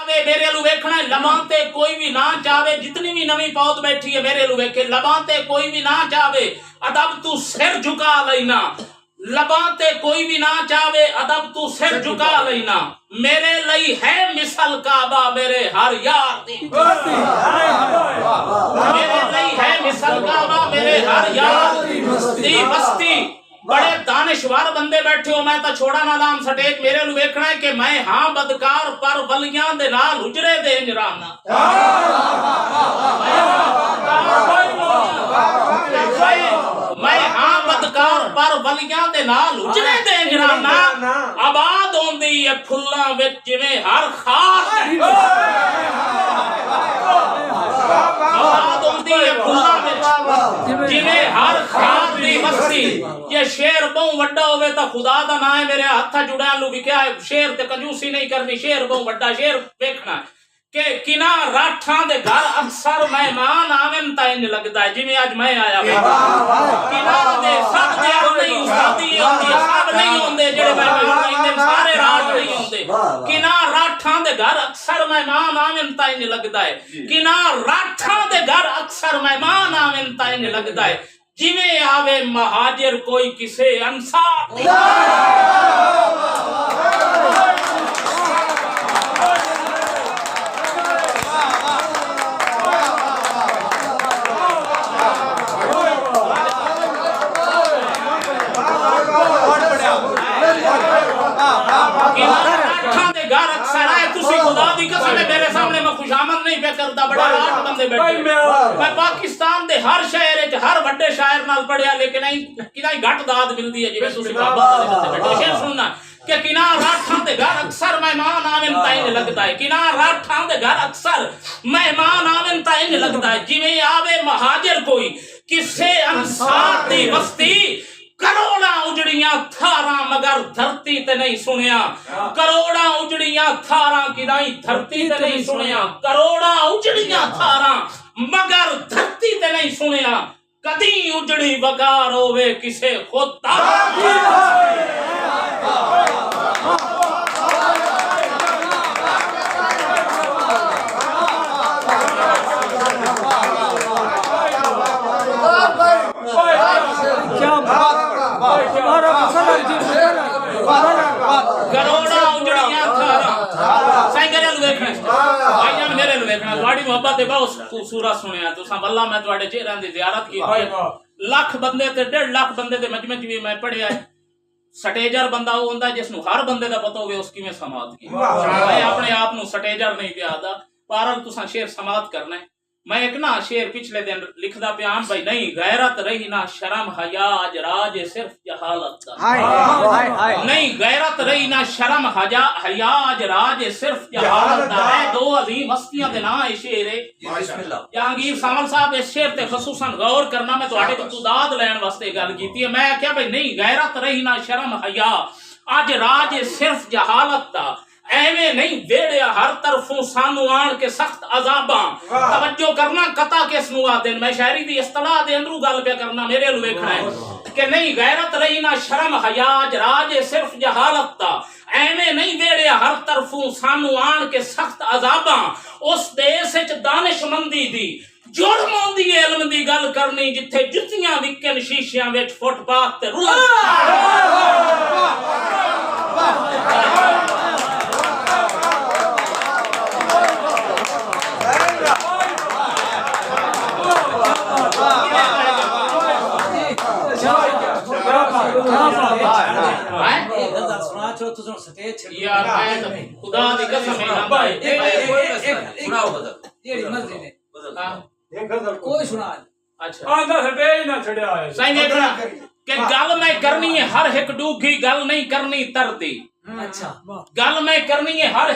मेरे लू वेखना लबाते कोई भी ना चावे, जितनी भी नवी पौध बैठी है मेरे लू वेखे लबाते कोई भी ना चावे, अदब तू सिर झुका लेना। लबाते कोई भी ना चावे, अदब तू सिर झुका लेना। मेरे लई है मिसल काबा मेरे हर यार दी, मेरे लई है मिसल काबा मेरे हर यार दी बस्ती। बड़े दानिशवर बंदे बैठे हो, मैं तो छोड़ा ना लाम सटेज मेरे लू वेखना है कि मैं हां बदकार पर वलियां दे नाल हुजरे दे इंजराना। मैं हां बदकार पर वलियां दे नाल हुजरे दे इंजराना। आबाद होंदी है फुल्लां विच जिवें हर खार, आबाद होंदी है फुल्लां विच जिवें हर खार दी बस्ती। ये शेर बहु वड्डा होवे तो खुदा दा नाम है मेरे हाथ जुड़ा लू भी क्या है। शेर ते कंजूसी नहीं करनी, शेर बहु वड्डा शेर देखना के किना राठा दे घर अक्सर मेहमान आवेन ता इंज लगदा है जिवें आज मैं आया। किना दे सब दे नहीं उस्तादी होंदी, सब नहीं होंदे जेड़े मैं इने सारे राठ नहीं होंदे। किना राठा दे घर अक्सर मेहमान आवेन ता इंज लगदा है, किना राठा दे घर अक्सर मेहमान आवेन ता इंज लगदा है जिवें आवे महाजिर कोई किसे अंसार। मेरे सामने मैं खुशामद नहीं पे करता, बड़ा राठ बंदे बैठे। मैं पाकिस्तान दे हर शहर च हर बड़े शायर नाल पढ़िया, लेकिन किना घट दाद मिलदी है जिवें तुसी बाबा वाले बंदे बैठे। शेर सुनना कि किना राठां दे घर अक्सर मेहमान आवेन ता इंज लगदा है, किना राठां दे घर अक्सर मेहमान आवेन ता इंज लगदा है जिवें आवे महाजिर कोई किसे अंसार दी बस्ती। करोड़ा उजड़ियां थारा मगर धरती ते नहीं सुनिया, करोड़ा उजड़ियां थारा किदाई धरती ते नहीं सुनिया। करोड़ा उजड़ियां थारा मगर धरती ते नहीं सुनिया, कदी उजड़ी बकार होवे किसे खुद करोड़ा उजड़ियां थारा साईं लू देखना भाईजान मेरे लू देखना तुम्हारी मोहब्बत है बहुत खूबसूरत सुनिया तुसा वल्ला मैं तुम्हारे चेहरे की ज़ियारत की लाख बंदे ते 1.5 लाख बंदे दे मजमे च भी मैं पढ़िया है। सटेजर बंदा वो होंदा जिसनु हर बंदे दा पता होवे उस किवें समात की। मैं अपने आप नु सटेजर नहीं पिया दा पारल तुसा शेर समात करना है। मैं एक ना शेर पिछले दिन लिखदा प्यान भाई नहीं गैरत रही ना शर्म हया आज राज सिर्फ जहालत दा। नहीं गैरत रही ना शर्म हया आज राज सिर्फ जहालत दा है। दो अजीम हस्तियां दे नाम शेर है बिस्मिल्लाह। जहांगीर सावल साहब इस शेर ते खसूसन गौर करना, मैं तुहाडे को तुदाद लैण वास्ते गल कीती है। मैं आख्या भाई नहीं गैरत रही ना शर्म हया आज राज सिर्फ जहालत दा, एवें नहीं वेड़िया हर तरफों सानू आन के सख्त अजाबा। तवज्जो करना कता किस नु आदे, मैं शायरी दी इस्तलाह दे अंदरू गल पे करना मेरे लू वेखना है कि नहीं गैरत रही ना शर्म हया राज सिर्फ जहालत दा, एवें नहीं वेड़िया हर तरफों सानू आन के सख्त अजाबा। उस देश विच दानिशमंदी दी जुर्म होंदी है इल्म दी गल करनी जिथे जुत्तियां विकन शीशियां विच फुटपाथ ते रुलन। यार मैं खुदा दी कसम कोई सुना अच्छा आंदा सटेज ना छड़या है सही देखना कि गल मैं करनी है हर एक डूगी गल नहीं करनी तरदी। अच्छा गल मैं करनी है हर